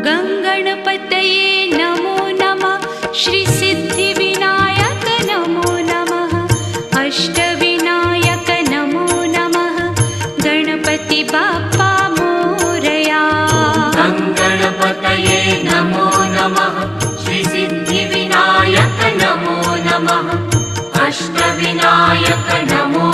गङ्गणपतये नमो नमः। श्रीसिद्धिविनायक नमो नमः। अष्टविनायक नमो नमः। गणपति बाप्पा मोरया। गङ्गणपतये नमो नमः। श्रीसिद्धिविनायक नमो नमः। अष्टविनायक नमो